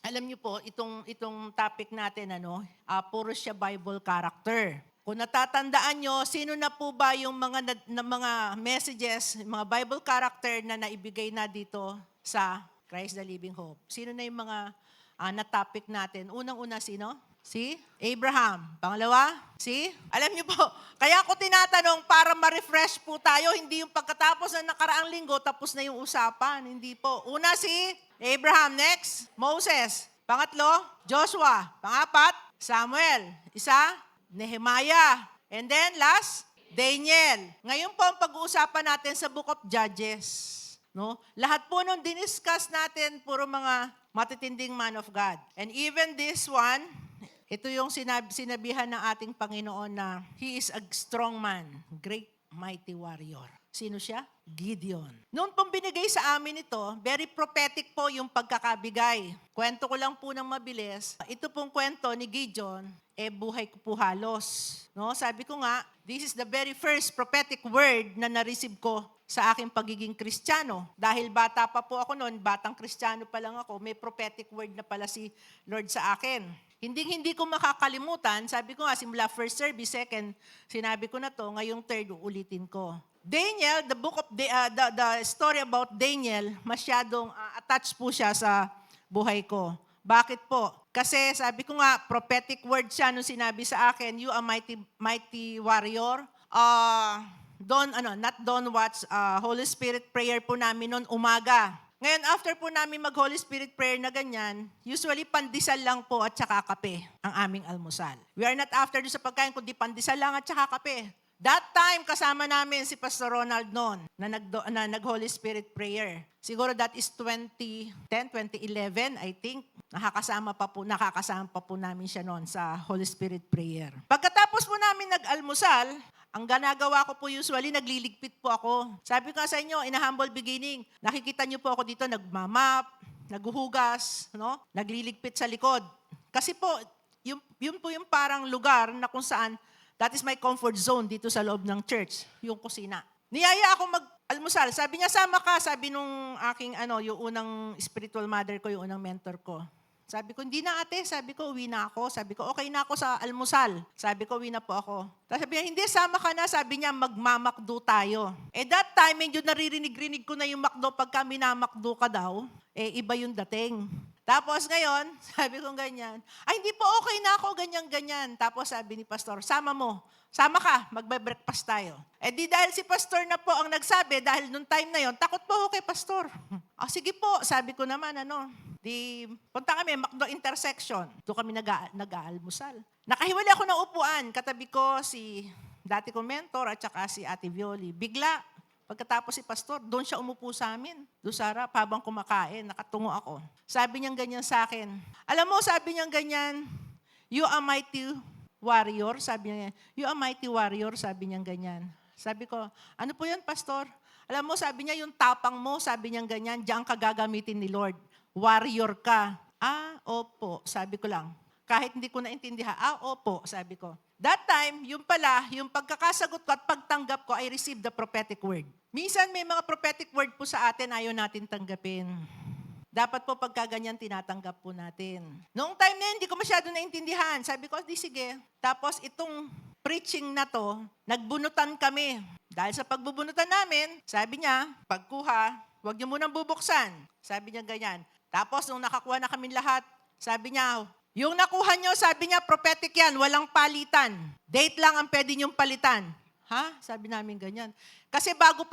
Alam niyo po, itong topic natin, puro siya Bible character. Kung natatandaan nyo, sino na po ba yung mga messages, mga Bible character na naibigay na dito sa Christ the Living Hope? Sino na yung mga na-topic natin? Unang-una, sino? Si Abraham. Pangalawa, si? Alam niyo po, kaya ako tinatanong para ma-refresh po tayo, hindi yung pagkatapos ng nakaraang linggo, tapos na yung usapan. Hindi po. Una si Abraham. Next, Moses. Pangatlo, Joshua. Pangapat, Samuel. Isa, Nehemiah. And then last, Daniel. Ngayon po ang pag-uusapan natin sa Book of Judges. No? Lahat po nung diniscuss natin, puro mga matitinding man of God. And even this one, ito yung sinabihan ng ating Panginoon na He is a strong man, great mighty warrior. Sino siya? Gideon. Noon pong binigay sa amin ito, very prophetic po yung pagkakabigay. Kwento ko lang po ng mabilis. Ito pong kwento ni Gideon, buhay ko po halos. No? Sabi ko nga, this is the very first prophetic word na na-receive ko sa aking pagiging Kristiyano. Dahil bata pa po ako noon, batang Kristiyano pa lang ako, may prophetic word na pala si Lord sa akin. Hindi ko makakalimutan, sabi ko nga, simula first service, second, sinabi ko na to, ngayong third, uulitin ko. Daniel, the book of the story about Daniel, masyadong attached po siya sa buhay ko. Bakit po? Kasi sabi ko nga, prophetic word siya nung sinabi sa akin, you are mighty warrior. Don't watch Holy Spirit prayer po namin noon umaga. Ngayon, after po namin mag-Holy Spirit prayer na ganyan, usually pandesal lang po at saka kape ang aming almusal. We are not after doon sa pagkain, kundi pandesal lang at saka kape. That time, kasama namin si Pastor Ronald noon na nag-Holy Spirit prayer. Siguro that is 2010, 2011, I think. Nakakasama pa po namin siya noon sa Holy Spirit prayer. Pagkatapos po namin nag-almusal, ang ginagawa ko po usually, nagliligpit po ako. Sabi ko sa inyo, in a humble beginning, nakikita niyo po ako dito, nagmamap, naghuhugas, no? Nagliligpit sa likod. Kasi po, yun po yung parang lugar na kung saan, that is my comfort zone dito sa loob ng church, yung kusina. Niyaya ako mag-almusal. Sabi niya, sama ka. Sabi nung aking, yung unang spiritual mother ko, yung unang mentor ko. Sabi ko, hindi na ate. Sabi ko, uwi na ako. Sabi ko, okay na ako sa almusal. Sabi ko, uwi na po ako. Tapos sabi niya, hindi, sama ka na. Sabi niya, magmamakdo tayo. That time, medyo naririnig-rinig ko na yung makdo. Pagka minamakdo ka daw, iba yung dating. Tapos ngayon, sabi ko ganyan, ay hindi po okay na ako, ganyan-ganyan. Tapos sabi ni Pastor, sama ka, magbe-breakfast tayo. Dahil si Pastor na po ang nagsabi, dahil nung time na yon, takot po ako kay Pastor. Sige po, sabi ko naman, punta kami, Macdo intersection. Doon kami nag-aalmusal. Nakahiwalay ako ng upuan, katabi ko si dati kong mentor at saka si Ate Violi. Bigla, pagkatapos si Pastor, doon siya umupo sa amin. Doon sa harap, habang kumakain, nakatungo ako. Sabi niyang ganyan sa akin. Alam mo, sabi niyang ganyan, you are mighty warrior, sabi niya. You are mighty warrior, sabi niyang ganyan. Sabi ko, ano po yan, Pastor? Alam mo, sabi niya, yung tapang mo, sabi niyang ganyan, diyan ka gagamitin ni Lord. Warrior ka. Opo, sabi ko lang. Kahit hindi ko naintindihan, opo, sabi ko. That time, yung pagkakasagot ko at pagtanggap ko, I received the prophetic word. Minsan may mga prophetic word po sa atin, ayaw natin tanggapin. Dapat po pagka ganyan, tinatanggap po natin. Noong time na yun, hindi ko masyado naintindihan. Sabi ko, di sige. Tapos itong preaching na to, nagbunutan kami. Dahil sa pagbubunutan namin, sabi niya, pagkuha, huwag niyo munang bubuksan. Sabi niya ganyan. Tapos nung nakakuha na kami lahat, sabi niya, yung nakuha niyo, sabi niya, prophetic yan, walang palitan. Date lang ang pwede niyong palitan. Sabi namin ganyan. Kasi bago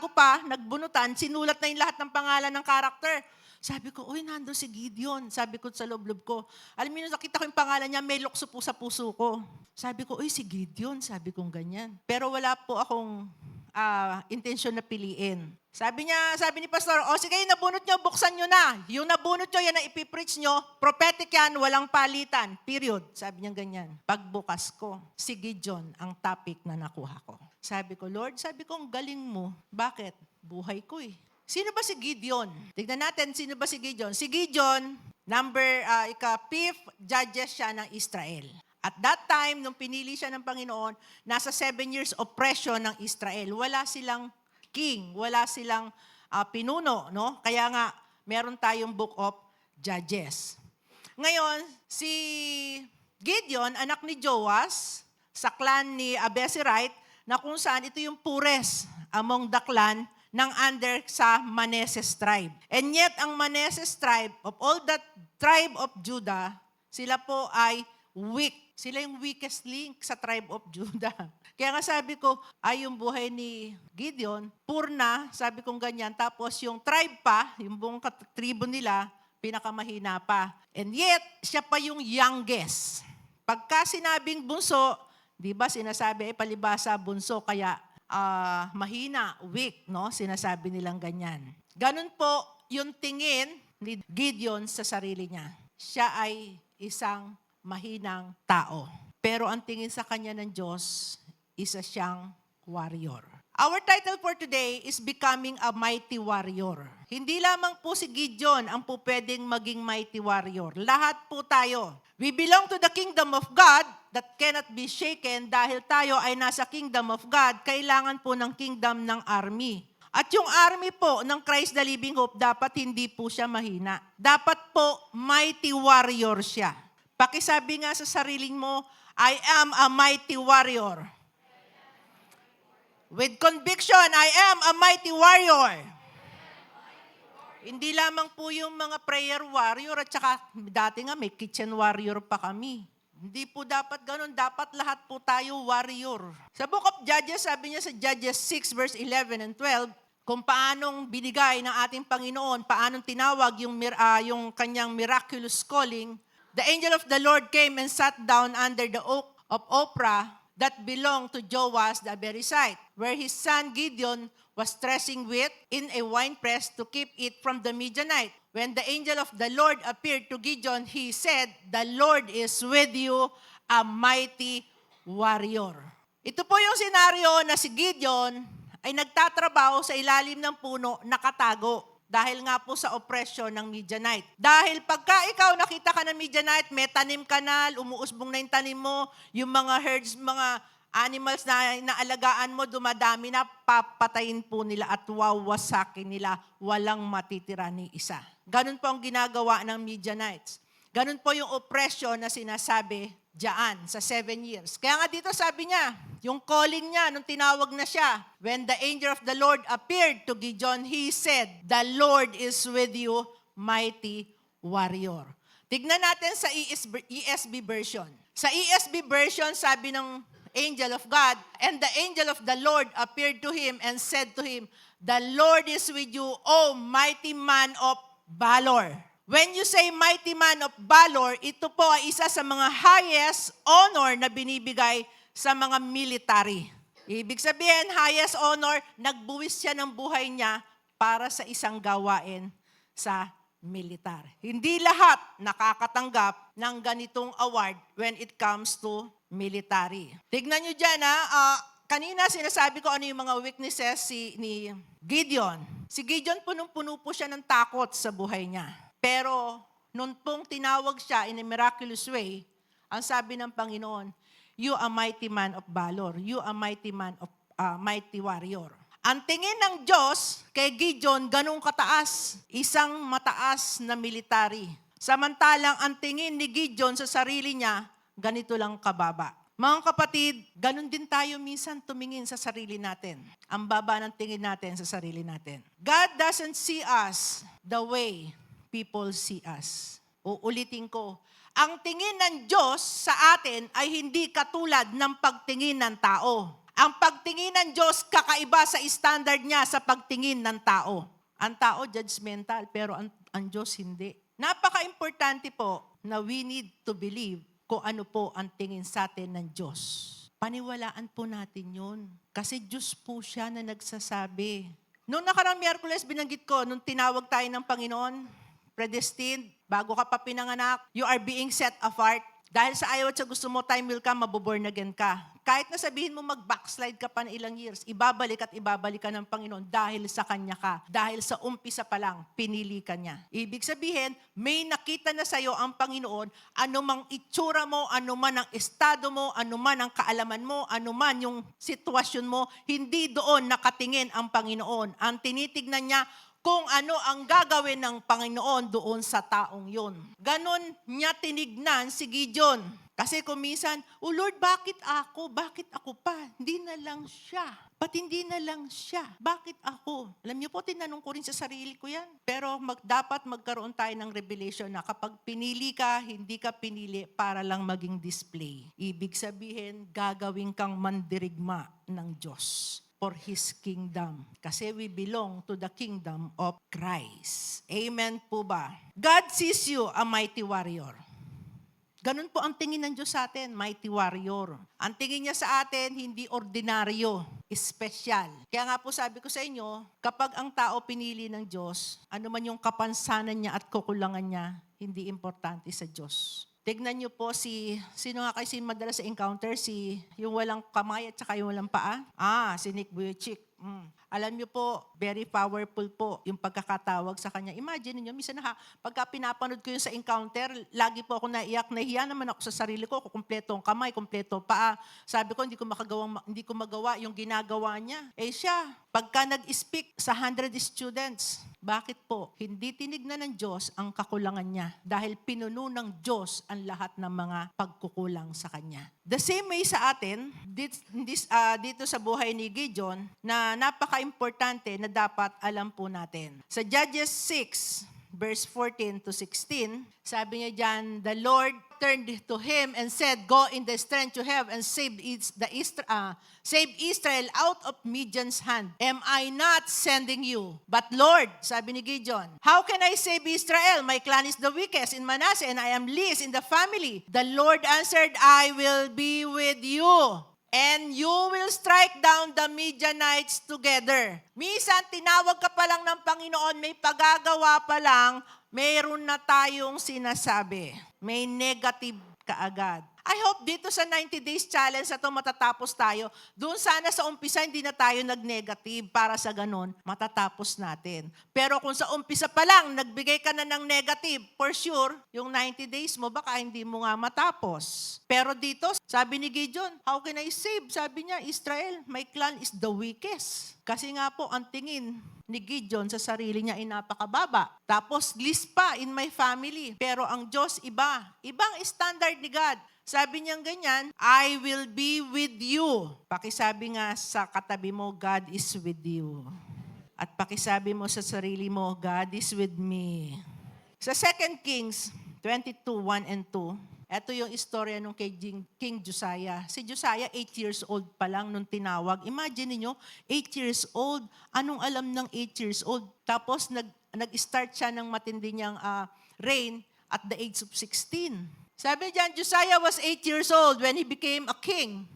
pa nagbunutan, sinulat na yung lahat ng pangalan ng karakter. Sabi ko, nandun si Gideon. Sabi ko sa loob-loob ko. Alam mo, nakita ko yung pangalan niya, may lukso po sa puso ko. Sabi ko, si Gideon. Sabi ko ganyan. Pero wala po akong intensyon na piliin. Sabi ni Pastor, sige, yung nabunot nyo, buksan nyo na. Yung nabunot nyo, yan ang ipipreach nyo. Prophetic yan, walang palitan. Period. Sabi niya ganyan. Pagbukas ko, si Gideon ang topic na nakuha ko. Sabi ko, Lord, sabi ko, ang galing mo. Bakit? Buhay ko eh. Sino ba si Gideon? Tignan natin, sino ba si Gideon? Si Gideon, fifth judges siya ng Israel. At that time, nung pinili siya ng Panginoon, nasa 7 years oppression ng Israel. Wala silang king, wala silang pinuno, no? Kaya nga, meron tayong book of Judges. Ngayon, si Gideon, anak ni Joas, sa clan ni Abiezrite, na kung saan ito yung poorest among the clan ng under sa Manasseh tribe. And yet, ang Manasseh tribe, of all that tribe of Judah, sila po ay weak. Sila yung weakest link sa tribe of Judah. Kaya nga sabi ko, ay yung buhay ni Gideon, poor na, sabi kong ganyan. Tapos yung tribe pa, yung buong tribo nila, pinakamahina pa. And yet, siya pa yung youngest. Pagka sinabing bunso, di ba sinasabi ay palibasa bunso, kaya mahina, weak, no? Sinasabi nilang ganyan. Ganun po yung tingin ni Gideon sa sarili niya. Siya ay isang mahinang tao. Pero ang tingin sa kanya ng Diyos, isa siyang warrior. Our title for today is Becoming a Mighty Warrior. Hindi lamang po si Gideon ang po pwedeng maging mighty warrior. Lahat po tayo. We belong to the kingdom of God that cannot be shaken. Dahil tayo ay nasa kingdom of God, kailangan po ng kingdom ng army. At yung army po ng Christ the Living Hope, dapat hindi po siya mahina. Dapat po mighty warrior siya. Pakisabi nga sa sariling mo, I am a mighty warrior. With conviction, I am a mighty warrior. Hindi lamang po yung mga prayer warrior at saka dati nga may kitchen warrior pa kami. Hindi po dapat ganun. Dapat lahat po tayo warrior. Sa Book of Judges, sabi niya sa Judges 6 verse 11 and 12, kung paanong binigay ng ating Panginoon, paanong tinawag yung kanyang miraculous calling. The angel of the Lord came and sat down under the oak of Ophrah that belonged to Joas the Abiezrite, where his son Gideon was threshing wheat in a winepress to keep it from the Midianite. When the angel of the Lord appeared to Gideon, he said, "The Lord is with you, a mighty warrior." Ito po yung senaryo na si Gideon ay nagtatrabaho sa ilalim ng puno, nakatago. Dahil nga po sa oppression ng Midianite. Dahil pagka ikaw nakita ka ng Midianite, may tanim ka na, umuusbong na yung tanim mo, yung mga herds, mga animals na inaalagaan mo, dumadami na, papatayin po nila at wawasakin nila, walang matitira ni isa. Ganun po ang ginagawa ng Midianites. Ganun po yung oppression na sinasabi diyan sa 7 years. Kaya nga dito sabi niya, yung calling niya, nung tinawag na siya, when the angel of the Lord appeared to Gideon, he said, "The Lord is with you, mighty warrior." Tignan natin sa ESV version. Sa ESV version, sabi ng angel of God, and the angel of the Lord appeared to him and said to him, "The Lord is with you, O mighty man of valor." When you say mighty man of valor, ito po ay isa sa mga highest honor na binibigay sa mga military. Ibig sabihin, highest honor, nagbuwis siya ng buhay niya para sa isang gawain sa militar. Hindi lahat nakakatanggap ng ganitong award when it comes to military. Tignan nyo dyan, kanina sinasabi ko ano yung mga weaknesses ni Gideon. Si Gideon punong-puno po siya ng takot sa buhay niya. Pero nung pong tinawag siya in a miraculous way, ang sabi ng Panginoon, "You are mighty man of valor. You are mighty man of mighty warrior." Ang tingin ng Diyos kay Gideon, ganun kataas. Isang mataas na military. Samantalang ang tingin ni Gideon sa sarili niya, ganito lang kababa. Mga kapatid, ganun din tayo minsan tumingin sa sarili natin. Ang baba ng tingin natin sa sarili natin. God doesn't see us the way people see us. Uulitin ko, ang tingin ng Diyos sa atin ay hindi katulad ng pagtingin ng tao. Ang pagtingin ng Diyos kakaiba sa standard niya sa pagtingin ng tao. Ang tao judgmental, pero ang Diyos hindi. Napaka-importante po na we need to believe kung ano po ang tingin sa atin ng Diyos. Paniwalaan po natin yun. Kasi Diyos po siya na nagsasabi. Noong nakarang Miyerkules, binanggit ko, nung tinawag tayo ng Panginoon, predestined, bago ka pa pinanganak, you are being set apart. Dahil sa ayaw at sa gusto mo, time will come, mabuborn again ka. Kahit na sabihin mo mag-backslide ka pa ng ilang years, ibabalik ka ng Panginoon dahil sa Kanya ka. Dahil sa umpisa pa lang, pinili ka niya. Ibig sabihin, may nakita na sa'yo ang Panginoon, anumang itsura mo, anuman ang estado mo, anuman ang kaalaman mo, anuman yung sitwasyon mo, hindi doon nakatingin ang Panginoon. Ang tinitignan niya, kung ano ang gagawin ng Panginoon doon sa taong yon. Ganon niya tinignan si Gideon. Kasi kung minsan, oh Lord, bakit ako? Bakit ako pa? Hindi na lang siya. Ba't hindi na lang siya? Bakit ako? Alam niyo po, tinanong ko rin sa sarili ko yan. Pero dapat magkaroon tayo ng revelation na kapag pinili ka, hindi ka pinili para lang maging display. Ibig sabihin, gagawin kang mandirigma ng Diyos for His kingdom. Kasi we belong to the kingdom of Christ. Amen po ba? God sees you a mighty warrior. Ganun po ang tingin ng Diyos sa atin, mighty warrior. Ang tingin niya sa atin, hindi ordinaryo, espesyal. Kaya nga po sabi ko sa inyo, kapag ang tao pinili ng Diyos, ano man yung kapansanan niya at kukulangan niya, hindi importante sa Diyos. Tignan niyo po sino nga kasi madalas sa encounter, yung walang kamay at saka yung walang paa? Si Nick Vujicic. Alam niyo po, very powerful po yung pagkakatawag sa kanya. Imagine niyo, minsan pagka pinapanood ko yun sa encounter, lagi po ako naiyak, nahiya naman ako sa sarili ko, kumpleto ang kamay, kumpleto paa. Sabi ko, hindi ko magawa yung ginagawa niya. Siya, pagka nag-speak sa 100 students, bakit po? Hindi tinignan ng Diyos ang kakulangan niya dahil pinuno ng Diyos ang lahat ng mga pagkukulang sa kanya. The same way sa atin, dito sa buhay ni Gideon, na napaka-importante na dapat alam po natin. Sa Judges 6, verse 14 to 16, sabi niya dyan, the Lord turned to him and said, go in the strength you have and save Israel out of Midian's hand. Am I not sending you? But Lord, sabi ni Gideon, how can I save Israel? My clan is the weakest in Manasseh and I am least in the family. The Lord answered, I will be with you. And you will strike down the Midianites together. Minsan, tinawag ka pa lang ng Panginoon, may pagagawa pa lang, mayroon na tayong sinasabi. May negative kaagad. I hope dito sa 90 days challenge na ito matatapos tayo. Doon sana sa umpisa hindi na tayo nag-negative para sa ganun, matatapos natin. Pero kung sa umpisa pa lang, nagbigay ka na ng negative, for sure, yung 90 days mo, baka hindi mo nga matapos. Pero dito, sabi ni Gideon, how can I save? Sabi niya, Israel, my clan is the weakest. Kasi nga po, ang tingin ni Gideon sa sarili niya ay napakababa. Tapos, list pa in my family. Pero ang Diyos, iba. Ibang standard ni God. Sabi niyang ganyan, I will be with you. Pakisabi nga sa katabi mo, God is with you. At pakisabi mo sa sarili mo, God is with me. Sa 2 Kings 22:1 and 2, ito yung istorya nung kay King Josiah. Si Josiah, 8 years old pa lang nung tinawag. Imagine niyo, 8 years old. Anong alam ng 8 years old? Tapos nag-start siya ng matindi niyang reign at the age of 16. Sabi diyan, Josiah was 8 years old when he became king,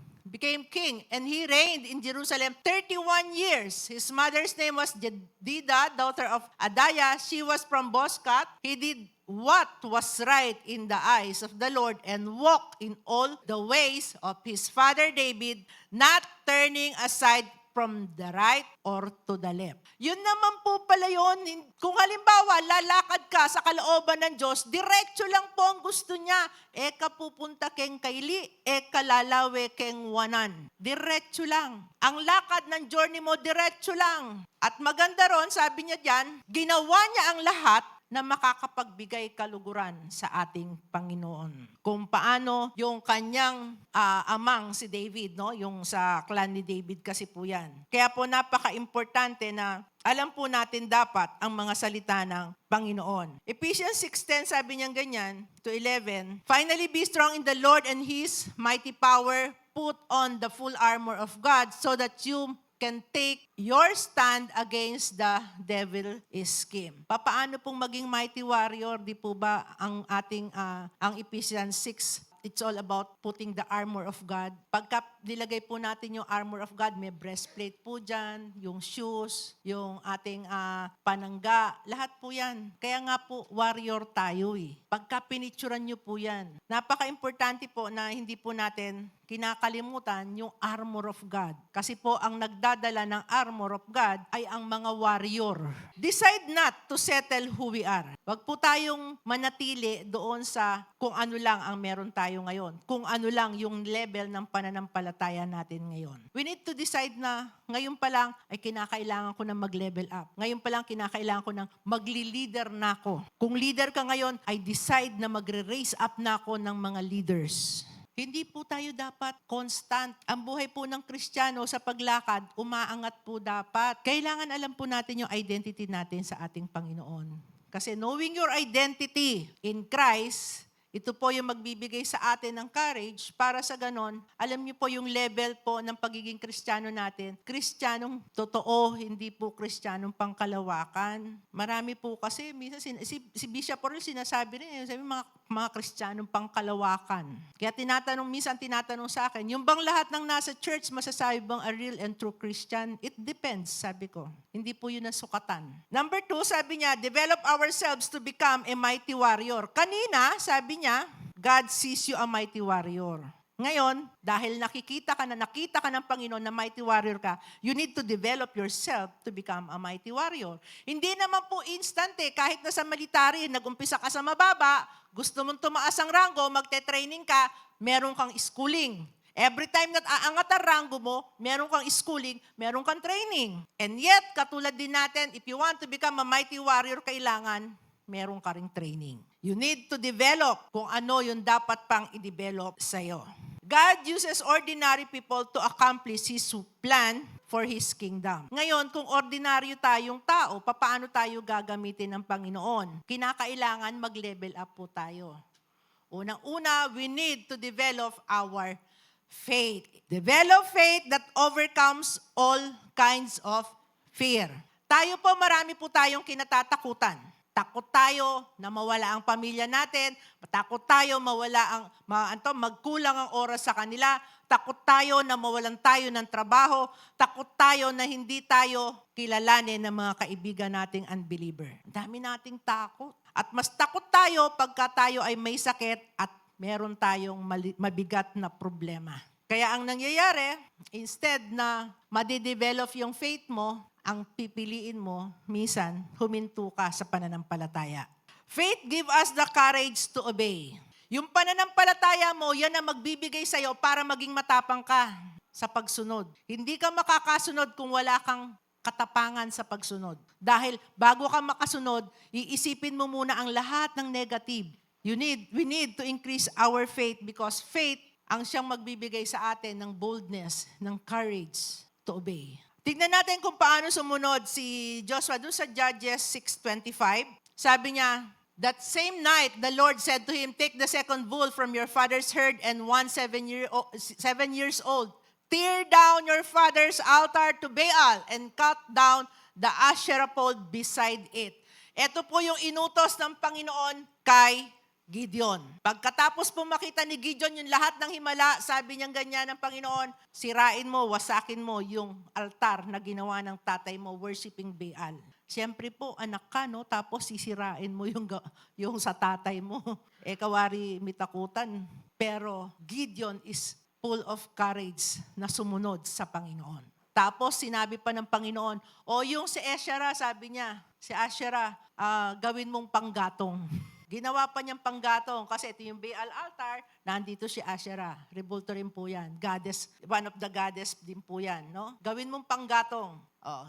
and he reigned in Jerusalem 31 years. His mother's name was Jedida, daughter of Adaiah. She was from Boscat. He did what was right in the eyes of the Lord and walked in all the ways of his father David, not turning aside from the right or to the left. Yun naman po pala yun. Kung halimbawa, lalakad ka sa kalooban ng Diyos, diretso lang po ang gusto niya. Eka pupunta keng kaili, eka lalawe keng wanan. Diretso lang. Ang lakad ng journey mo, diretso lang. At maganda ron, sabi niya diyan, ginawa niya ang lahat na makakapagbigay kaluguran sa ating Panginoon. Kung paano yung kanyang amang si David, no? Yung sa clan ni David kasi po yan. Kaya po napaka-importante na alam po natin dapat ang mga salita ng Panginoon. Ephesians 6:10, sabi niyang ganyan, to 11, finally be strong in the Lord and His mighty power, put on the full armor of God so that you can take your stand against the devil scheme. Paano pong maging mighty warrior? Di po ba ang ating ang Ephesians 6, it's all about putting the armor of God. Pagka nilagay po natin yung armor of God, may breastplate po dyan, yung shoes, yung ating panangga, lahat po yan. Kaya nga po, warrior tayo eh. Pagka pinicturan nyo po yan. Napaka-importante po na hindi po natin kinakalimutan yung armor of God. Kasi po ang nagdadala ng armor of God ay ang mga warrior. Decide not to settle who we are. Wag po tayong manatili doon sa kung ano lang ang meron tayo ngayon. Kung ano lang yung level ng pananampalataya natin ngayon. We need to decide na ngayon pa lang ay kinakailangan ko na mag-level up. Ngayon pa lang kinakailangan ko na magli-leader na ako. Kung leader ka ngayon, ay decide na magre-raise up na ako ng mga leaders. Hindi po tayo dapat constant. Ang buhay po ng Kristiyano sa paglakad, umaangat po dapat. Kailangan alam po natin yung identity natin sa ating Panginoon. Kasi knowing your identity in Christ, ito po yung magbibigay sa atin ng courage para sa ganon, alam niyo po yung level po ng pagiging Kristiyano natin. Kristiyanong totoo, hindi po Kristiyanong pangkalawakan. Marami po kasi, minsan si Bishop Orel sinasabi rin, sabi mga Kristiyanong pangkalawakan. Kaya minsan tinatanong sa akin, yung bang lahat ng nasa church masasabi bang a real and true Christian? It depends, sabi ko. Hindi po yun ang sukatan. Number 2, sabi niya, develop ourselves to become a mighty warrior. Kanina, sabi niya, God sees you a mighty warrior. Ngayon, dahil nakita ka ng Panginoon na mighty warrior ka, you need to develop yourself to become a mighty warrior. Hindi naman po instant kahit nasa military, nag-umpisa ka sa mababa, gusto mong tumaas ang ranggo, magte-training ka, meron kang schooling. Every time na aangat ang ranggo mo, meron kang schooling, meron kang training. And yet, katulad din natin, if you want to become a mighty warrior, kailangan meron ka ring training. You need to develop kung ano yung dapat pang i-develop sa'yo. God uses ordinary people to accomplish His plan for His kingdom. Ngayon, kung ordinaryo tayong tao, paano tayo gagamitin ng Panginoon? Kinakailangan mag-level up po tayo. Unang-una, we need to develop our faith. Develop faith that overcomes all kinds of fear. Tayo po, marami po tayong kinatatakutan. Takot tayo na mawala ang pamilya natin. Takot tayo magkulang ang oras sa kanila. Takot tayo na mawalan tayo ng trabaho. Takot tayo na hindi tayo kilalanin ng mga kaibigan nating unbeliever. Dami nating takot. At mas takot tayo pagka tayo ay may sakit at meron tayong mabigat na problema. Kaya ang nangyayari, instead na madidevelop yung faith mo, ang pipiliin mo, minsan, huminto ka sa pananampalataya. Faith give us the courage to obey. Yung pananampalataya mo, yan ang magbibigay sa'yo para maging matapang ka sa pagsunod. Hindi ka makakasunod kung wala kang katapangan sa pagsunod. Dahil bago ka makasunod, iisipin mo muna ang lahat ng negative. We need to increase our faith because faith ang siyang magbibigay sa atin ng boldness, ng courage to obey. Tignan natin kung paano sumunod si Joshua doon sa Judges 6:25. Sabi niya, that same night, the Lord said to him, take the second bull from your father's herd and one 7 years old. Tear down your father's altar to Baal and cut down the Asherah pole beside it. Ito po yung inutos ng Panginoon kay Gideon. Pagkatapos po makita ni Gideon yung lahat ng himala, sabi niyang ganyan ng Panginoon, sirain mo, wasakin mo yung altar na ginawa ng tatay mo, worshiping Baal. Siyempre po, anak ka, no? Tapos sisirain mo yung sa tatay mo. Kawari mitakutan. Pero Gideon is full of courage na sumunod sa Panginoon. Tapos sinabi pa ng Panginoon, yung si Asherah, sabi niya, si Asherah, gawin mong panggatong. Ginawa pa niyang panggatong kasi ito yung Baal altar, nandito si Asherah. Rebulto rin po yan. Goddess, one of the goddess din po yan. No? Gawin mong panggatong.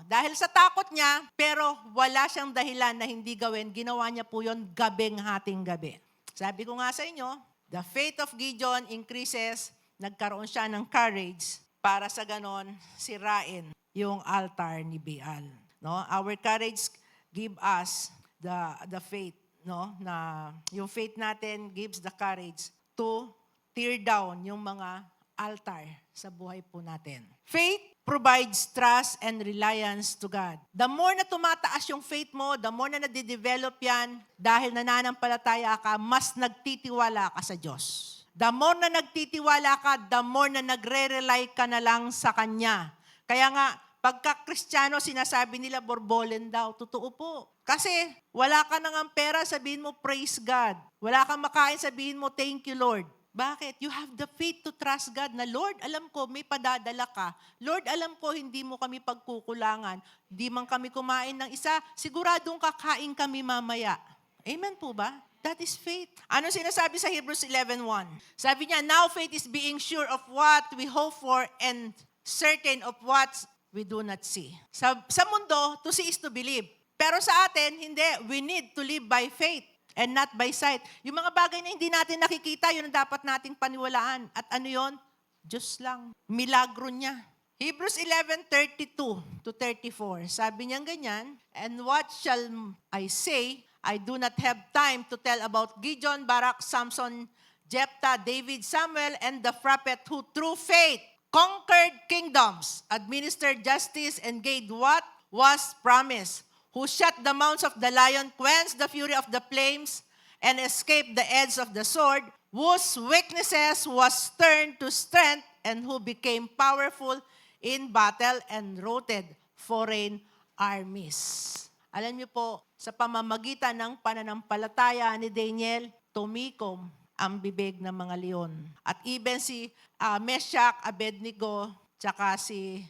Dahil sa takot niya, pero wala siyang dahilan na hindi gawin, ginawa niya po yun gabing hating gabi. Sabi ko nga sa inyo, the faith of Gideon increases, nagkaroon siya ng courage para sa ganon sirain yung altar ni Baal. No? Our courage give us the faith. No, na yung faith natin gives the courage to tear down yung mga altar sa buhay po natin. Faith provides trust and reliance to God. The more na tumataas yung faith mo, the more na nade-develop yan, dahil nananampalataya ka, mas nagtitiwala ka sa Diyos. The more na nagtitiwala ka, the more na nagre-rely ka na lang sa Kanya. Kaya nga, pagka Kristiyano, sinasabi nila borbolen daw. Totoo po. Kasi wala ka nang pera, sabihin mo praise God. Wala kang makain, sabihin mo thank you Lord. Bakit? You have the faith to trust God na, Lord, alam ko may padadala ka. Lord, alam ko hindi mo kami pagkukulangan. Di man kami kumain ng isa, siguradong kakain kami mamaya. Amen po ba? That is faith. Ano sinasabi sa Hebrews 11:1? Sabi niya, now faith is being sure of what we hope for and certain of what we do not see. Sa mundo, to see is to believe. Pero sa atin, hindi. We need to live by faith and not by sight. Yung mga bagay na hindi natin nakikita, yun ang dapat nating paniwalaan. At ano yun? Diyos lang. Milagro niya. Hebrews 11:32-34. Sabi niya ganyan, and what shall I say? I do not have time to tell about Gideon, Barak, Samson, Jephthah, David, Samuel, and the prophet who through faith conquered kingdoms, administered justice, and gave what was promised, who shut the mouths of the lion, quenched the fury of the flames, and escaped the edge of the sword, whose weaknesses was turned to strength, and who became powerful in battle and routed foreign armies. Alam niyo po, sa pamamagitan ng pananampalataya ni Daniel, tumikom ang bibig ng mga leon. At even si Meshach, Abednego, tsaka si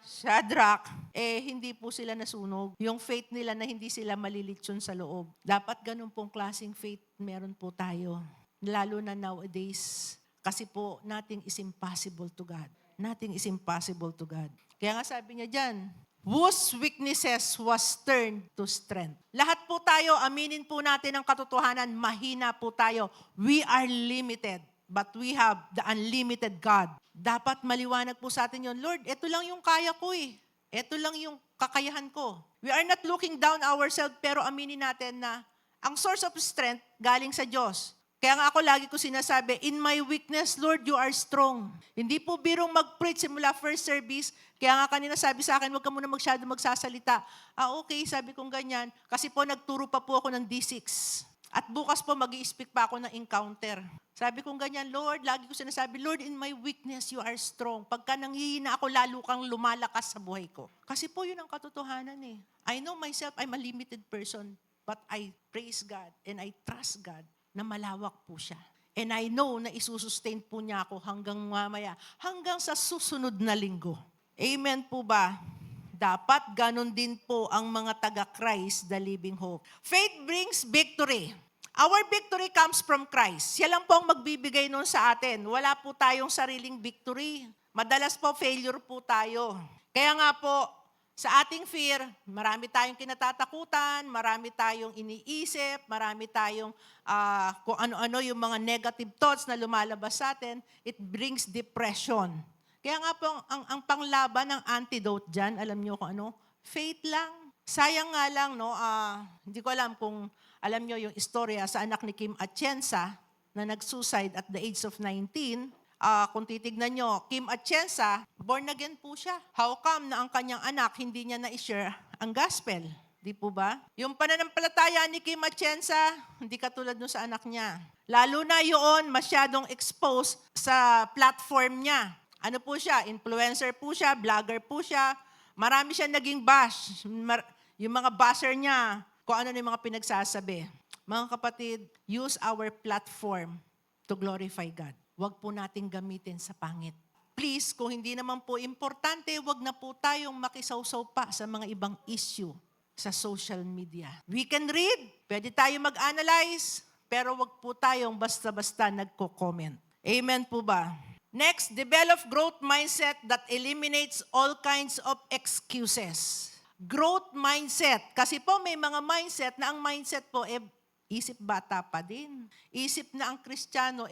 Shadrach, hindi po sila nasunog. Yung faith nila na hindi sila malilitsyon sa loob. Dapat ganun pong klaseng faith meron po tayo. Lalo na nowadays. Kasi po, nothing is impossible to God. Nothing is impossible to God. Kaya nga sabi niya dyan, whose weaknesses was turned to strength. Lahat po tayo, aminin po natin ang katotohanan, mahina po tayo. We are limited, but we have the unlimited God. Dapat maliwanag po sa atin yun, Lord, ito lang yung kaya ko eh. Ito lang yung kakayahan ko. We are not looking down ourselves, pero aminin natin na ang source of strength galing sa Diyos. Kaya nga ako lagi ko sinasabi, in my weakness, Lord, you are strong. Hindi po birong mag-preach simula first service. Kaya nga kanina sabi sa akin, huwag ka muna masyado magsasalita. Okay, sabi kong ganyan. Kasi po nagturo pa po ako ng D6. At bukas po mag-i-speak pa ako ng encounter. Sabi kong ganyan, Lord, lagi ko sinasabi, Lord, in my weakness, you are strong. Pagka nanghihina ako, lalo kang lumalakas sa buhay ko. Kasi po yun ang katotohanan eh. I know myself, I'm a limited person. But I praise God and I trust God na malawak po siya. And I know na isusustain po niya ako hanggang mamaya, hanggang sa susunod na linggo. Amen po ba? Dapat ganun din po ang mga taga-Christ, the living hope. Faith brings victory. Our victory comes from Christ. Siya lang po ang magbibigay nun sa atin. Wala po tayong sariling victory. Madalas po failure po tayo. Kaya nga po, sa ating fear, marami tayong kinatatakutan, marami tayong iniisip, marami tayong kung ano-ano yung mga negative thoughts na lumalabas sa atin, it brings depression. Kaya nga po, ang panglaban ng antidote dyan, alam niyo kung ano? Faith lang. Sayang nga lang, no? Hindi ko alam kung alam niyo yung istorya sa anak ni Kim Atienza na nag-suicide at the age of 19. Kung titignan nyo, Kim Atienza, born again po siya. How come na ang kanyang anak hindi niya na-share ang gospel? Di po ba? Yung pananampalataya ni Kim Atienza, hindi katulad nun sa anak niya. Lalo na yun, masyadong exposed sa platform niya. Ano po siya? Influencer po siya, vlogger po siya. Marami siya naging bash. Yung mga basher niya, kung ano na yung mga pinagsasabi. Mga kapatid, use our platform to glorify God. Huwag po nating gamitin sa pangit. Please, kung hindi naman po importante, huwag na po tayong makisawsaw pa sa mga ibang issue sa social media. We can read, pwede tayo mag-analyze, pero huwag po tayong basta-basta nagko-comment. Amen po ba? Next, develop growth mindset that eliminates all kinds of excuses. Growth mindset. Kasi po may mga mindset na ang mindset po, isip bata pa din. Isip na ang Kristiyano,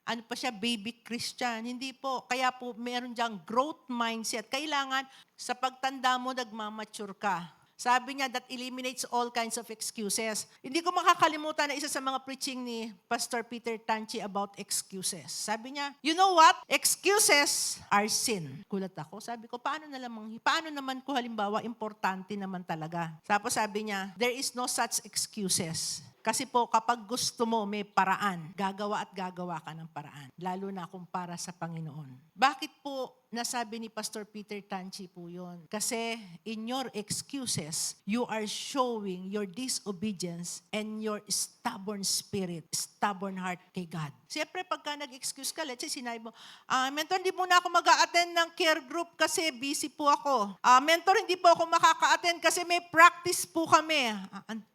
ano pa siya, baby Christian. Hindi po. Kaya po, meron diyang growth mindset. Kailangan, sa pagtanda mo, nagmamature ka. Sabi niya, that eliminates all kinds of excuses. Hindi ko makakalimutan na isa sa mga preaching ni Pastor Peter Tanchi about excuses. Sabi niya, you know what? Excuses are sin. Kulat ako. Sabi ko, paano naman ko halimbawa, importante naman talaga. Tapos sabi niya, there is no such excuses. Kasi po, kapag gusto mo may paraan, gagawa at gagawa ka ng paraan. Lalo na kung para sa Panginoon. Bakit po nasabi ni Pastor Peter Tanchi po yun? Kasi in your excuses, you are showing your disobedience and your stubborn spirit, stubborn heart kay God. Siyempre, pagka nag-excuse ka, let's say, sinabi mo, mentor, hindi muna ako mag-a-attend ng care group kasi busy po ako. Mentor, hindi po ako makaka-attend kasi may practice po kami.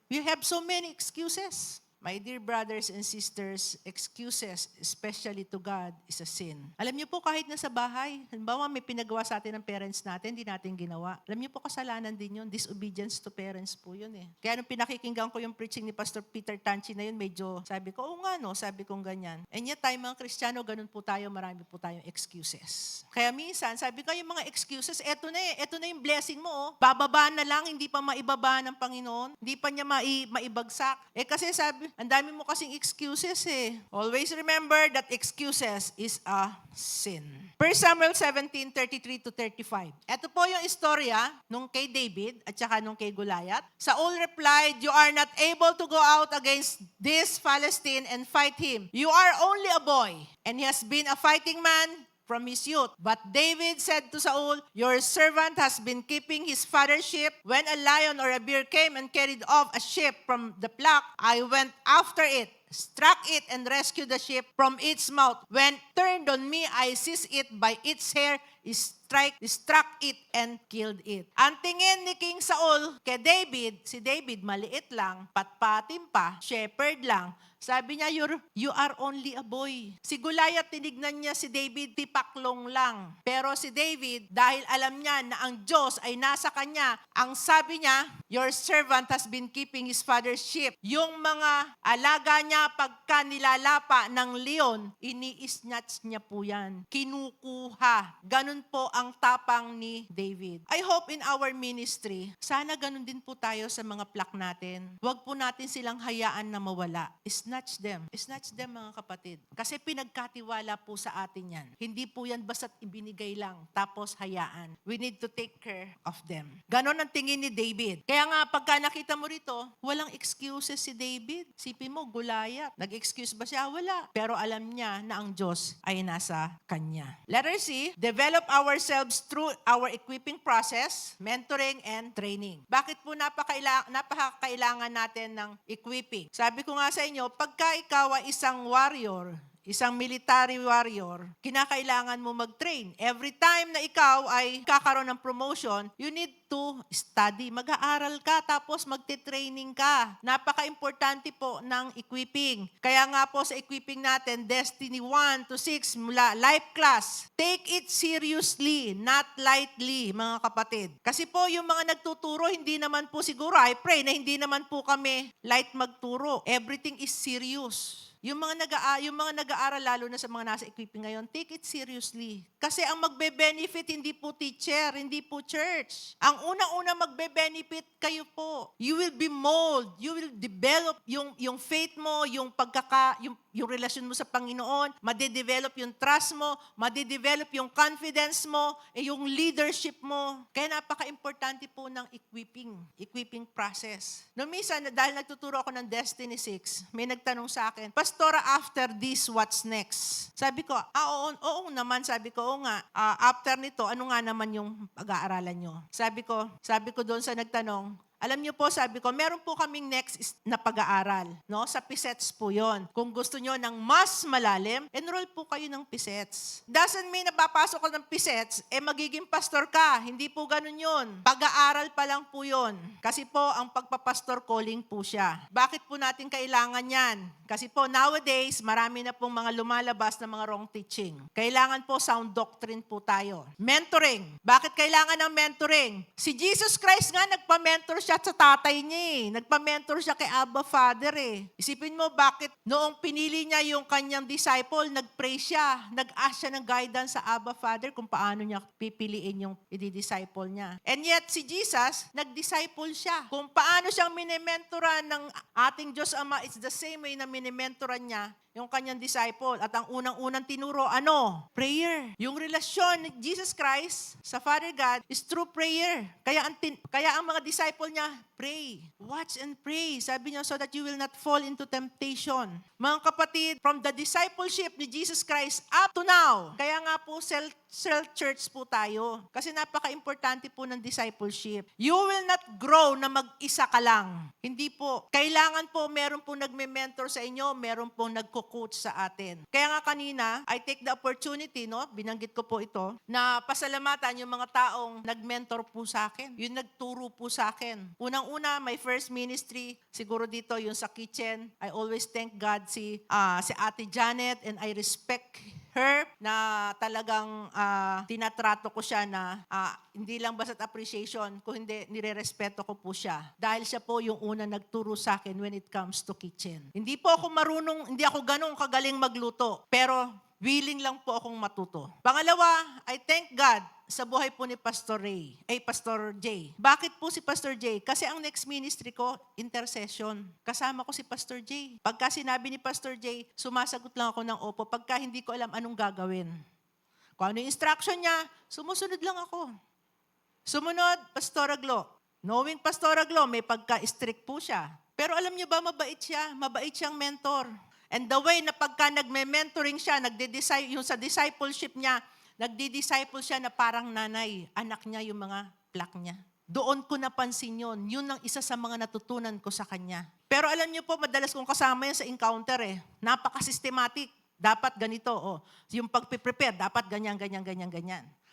We have so many excuses. My dear brothers and sisters, excuses, especially to God, is a sin. Alam niyo po, kahit nasa bahay, halimbawa may pinagawa sa atin ng parents natin, hindi natin ginawa. Alam niyo po, kasalanan din yun. Disobedience to parents po yun eh. Kaya nung pinakikinggan ko yung preaching ni Pastor Peter Tanchi na yun, medyo sabi ko, oo nga no, sabi kong ganyan. And yet tayo mga Kristiyano, ganun po tayo, marami po tayong excuses. Kaya minsan, sabi ko, yung mga excuses, eto na yung blessing mo. Oh. Bababa na lang, hindi pa maibaba ng Panginoon. Hindi pa niya maibagsak. Kasi sabi, ang dami mo kasing excuses eh. Always remember that excuses is a sin. 1 Samuel 17:33-35. Ito po yung istorya nung kay David at saka nung kay Goliath. Saul replied, "You are not able to go out against this Philistine and fight him. You are only a boy, and he has been a fighting man from his youth." But David said to Saul, "Your servant has been keeping his father's sheep. When a lion or a bear came and carried off a sheep from the flock, I went after it, struck it, and rescued the sheep from its mouth. When turned on me, I seized it by its hair, struck it, and killed it." Ang tingin ni King Saul kay David, si David maliit lang, patpatim pa, shepherd lang. Sabi niya, you are only a boy. Si Goliath, tinignan niya si David, tipaklong lang. Pero si David, dahil alam niya na ang Diyos ay nasa kanya, ang sabi niya, "Your servant has been keeping his father's sheep." Yung mga alaga niya, pagka nilalapa ng leon, ini-snatch niya po yan. Kinukuha. Ganun po ang tapang ni David. I hope in our ministry, sana ganun din po tayo sa mga plak natin. Huwag po natin silang hayaan na mawala. Snatch them. Snatch them, mga kapatid. Kasi pinagkatiwala po sa atin yan. Hindi po yan basta't ibinigay lang, tapos hayaan. We need to take care of them. Ganon ang tingin ni David. Kaya nga, pagka nakita mo rito, walang excuses si David. Sipin mo, Goliath. Nag-excuse ba siya? Wala. Pero alam niya na ang Diyos ay nasa kanya. Letter C, develop ourselves through our equipping process, mentoring, and training. Bakit po napakakailangan natin ng equipping? Sabi ko nga sa inyo, pagka ikaw ay isang warrior, isang military warrior, kinakailangan mo mag-train. Every time na ikaw ay kakaroon ng promotion, you need to study. Mag-aaral ka, tapos magte-training ka. Napaka-importante po ng equipping. Kaya nga po sa equipping natin, Destiny 1-6, mula life class. Take it seriously, not lightly, mga kapatid. Kasi po yung mga nagtuturo, hindi naman po siguro, I pray na hindi naman po kami light magturo. Everything is serious. Yung mga nag-aaral, lalo na sa mga nasa equipping ngayon, take it seriously. Kasi ang magbe-benefit, hindi po teacher, hindi po church. Ang unang-una magbe-benefit, kayo po. You will be mold. You will develop yung faith mo, yung relasyon mo sa Panginoon, made-develop yung trust mo, made-develop yung confidence mo, yung leadership mo. Kaya napaka-importante po ng equipping process. No, minsan, dahil nagtuturo ako ng Destiny 6, may nagtanong sa akin, "Pastora, after this, what's next?" Sabi ko, oo naman, sabi ko, oo nga, after nito, ano nga naman yung pag-aaralan nyo? Sabi ko doon sa nagtanong, alam niyo po, sabi ko, meron po kaming next na pag-aaral. No? Sa PSETS po yon. Kung gusto niyo ng mas malalim, enroll po kayo ng PSETS. Doesn't mean na papasok ko ng PSETS, magiging pastor ka. Hindi po ganun yun. Pag-aaral pa lang po yun. Kasi po, ang pagpapastor calling po siya. Bakit po natin kailangan yan? Kasi po, nowadays, marami na pong mga lumalabas na mga wrong teaching. Kailangan po sound doctrine po tayo. Mentoring. Bakit kailangan ng mentoring? Si Jesus Christ nga, nagpa-mentor siya sa tatay niya eh. Nagpa-mentor siya kay Abba Father eh. Isipin mo bakit noong pinili niya yung kanyang disciple, nag-pray siya, nag-ask siya ng guidance sa Abba Father kung paano niya pipiliin yung i-disciple niya. And yet si Jesus, nag-disciple siya. Kung paano siyang minimentoran ng ating Diyos Ama, it's the same way na minimentoran niya yung kanyang disciple. At ang unang-unang tinuro, prayer. Yung relasyon ni Jesus Christ sa Father God is through prayer. Kaya ang mga disciple niya niya, pray. Watch and pray. Sabi niya, so that you will not fall into temptation. Mga kapatid, from the discipleship ni Jesus Christ up to now, kaya nga po self-church po tayo. Kasi napaka-importante po ng discipleship. You will not grow na mag-isa ka lang. Hindi po. Kailangan po meron po nagme-mentor sa inyo, meron po nagko-coach sa atin. Kaya nga kanina, I take the opportunity, no? Binanggit ko po ito, na pasalamatan yung mga taong nag-mentor po sa akin. Yung nagturo po sa akin. Unang-una, my first ministry, siguro dito yung sa kitchen. I always thank God si Ate Janet, and I respect her na talagang tinatrato ko siya na hindi lang basta't appreciation, kung hindi, nirerespeto ko po siya. Dahil siya po yung una nagturo sa akin when it comes to kitchen. Hindi po ako marunong, hindi ako ganun kagaling magluto, pero willing lang po akong matuto. Pangalawa, I thank God sa buhay po ni Pastor Jay. Bakit po si Pastor Jay? Kasi ang next ministry ko, intercession. Kasama ko si Pastor Jay. Pagka sinabi ni Pastor Jay, sumasagot lang ako ng opo. Pagka hindi ko alam anong gagawin. Kung ano yung instruction niya, sumusunod lang ako. Sumunod, Pastor Aglo. Knowing Pastor Aglo, may pagka-strict po siya. Pero alam niyo ba, mabait siya. Mabait siyang mentor. And the way na pagka nagme-mentoring siya, yung sa discipleship niya, nagdi-disciple siya na parang nanay. Anak niya yung mga plak niya. Doon ko napansin yun. Yun ang isa sa mga natutunan ko sa kanya. Pero alam niyo po, madalas kong kasama yan sa encounter eh. Napaka-systematic. Dapat ganito. Yung pag-prepare, dapat ganyan.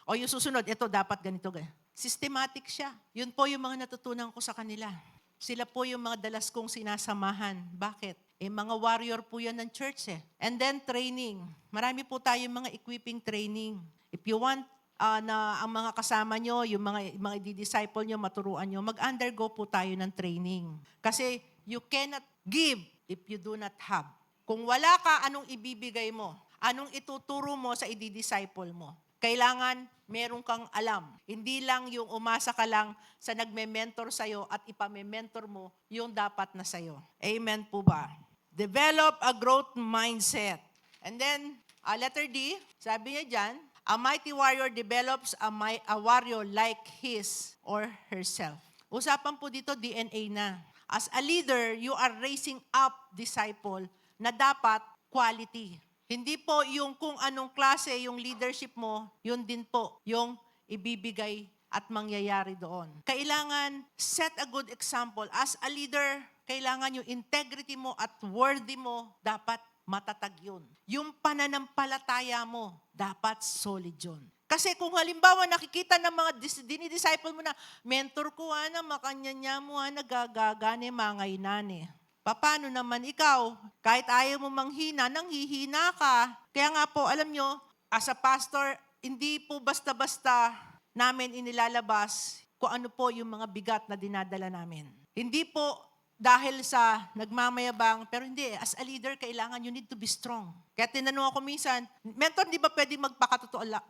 O yung susunod, ito dapat ganito. Systematic siya. Yun po yung mga natutunan ko sa kanila. Sila po yung mga dalas kong sinasamahan. Bakit? Mga warrior po yan ng church eh. And then training. Marami po tayong mga equipping training. If you want na ang mga kasama nyo, yung mga i-disciple nyo, maturuan nyo, mag-undergo po tayo ng training. Kasi you cannot give if you do not have. Kung wala ka, anong ibibigay mo? Anong ituturo mo sa i-disciple mo? Kailangan meron kang alam. Hindi lang yung umasa ka lang sa nagme-mentor sa'yo at ipame-mentor mo yung dapat na sa'yo. Amen po ba? Develop a growth mindset. And then, letter D, sabi niya dyan, a mighty warrior develops a warrior like his or herself. Usapan po dito, DNA na. As a leader, you are raising up disciple na dapat quality. Hindi po yung kung anong klase yung leadership mo, yun din po yung ibibigay at mangyayari doon. Kailangan set a good example. As a leader, kailangan yung integrity mo at worthy mo, dapat matatag yun. Yung pananampalataya mo, dapat solid yun. Kasi kung halimbawa nakikita ng mga dinidisciple mo na, mentor ko na makanyanya mo nagagagane mangay nane. Paano naman ikaw? Kahit ayaw mo manghina, nanghihina ka. Kaya nga po, alam nyo, as a pastor, hindi po basta-basta namin inilalabas kung ano po yung mga bigat na dinadala namin. Hindi po dahil sa nagmamayabang, pero hindi, as a leader, kailangan you need to be strong. Kaya tinanong ako minsan, mentor, di ba pwedeng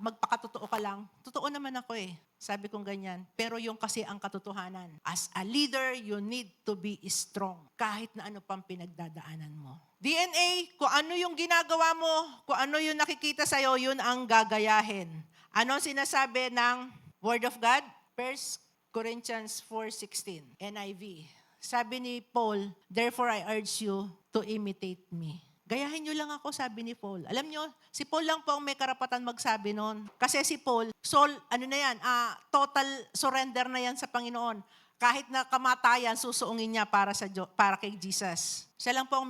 magpakatotoo ka lang? Totoo naman ako eh. Sabi kong ganyan. Pero yung kasi ang katotohanan. As a leader, you need to be strong. Kahit na ano pang pinagdadaanan mo. DNA, kung ano yung ginagawa mo, kung ano yung nakikita sa'yo, yun ang gagayahin. Ano sinasabi ng Word of God? 1 Corinthians 4:16, NIV. Sabi ni Paul, therefore I urge you to imitate me. Gayahin nyo lang ako, sabi ni Paul. Alam nyo, si Paul lang po ang may karapatan magsabi noon. Kasi si Paul, total surrender na yan sa Panginoon. Kahit na kamatayan, susuungin niya para kay Jesus. Siya lang po ang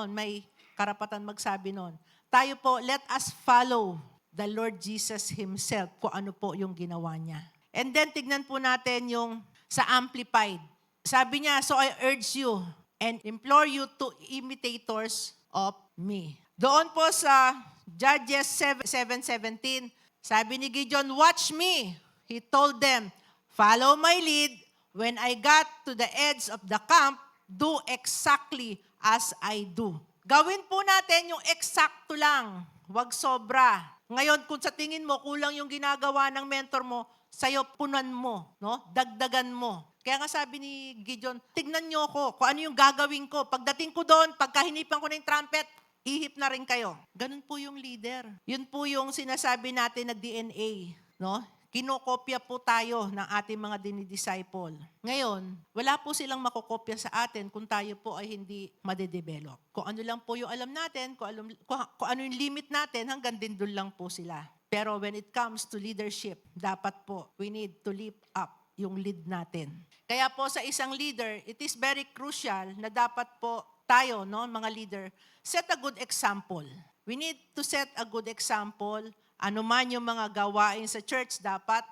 may karapatan magsabi noon. Tayo po, let us follow the Lord Jesus Himself kung ano po yung ginawa niya. And then, tignan po natin yung sa Amplified. Sabi niya, so I urge you and implore you to imitators of me. Doon po sa Judges 7:17, sabi ni Gideon, watch me. He told them, follow my lead. When I got to the edge of the camp, do exactly as I do. Gawin po natin yung eksakto lang. Huwag sobra. Ngayon, kung sa tingin mo, kulang yung ginagawa ng mentor mo, sa'yo punan mo, no? Dagdagan mo. Kaya nga sabi ni Gideon, tignan nyo ko kung ano yung gagawin ko. Pagdating ko doon, pagkahinipan ko ng trumpet, ihip na rin kayo. Ganun po yung leader. Yun po yung sinasabi natin na DNA. No? kinokopya po tayo ng ating mga dinidisciple. Ngayon, wala po silang makokopya sa atin kung tayo po ay hindi madedevelop. Kung ano lang po yung alam natin, kung ano yung limit natin, hanggang din doon lang po sila. Pero when it comes to leadership, dapat po, we need to lift up yung lead natin. Kaya po sa isang leader, it is very crucial na dapat po tayo, no, mga leader, set a good example. We need to set a good example. Ano man yung mga gawain sa church, dapat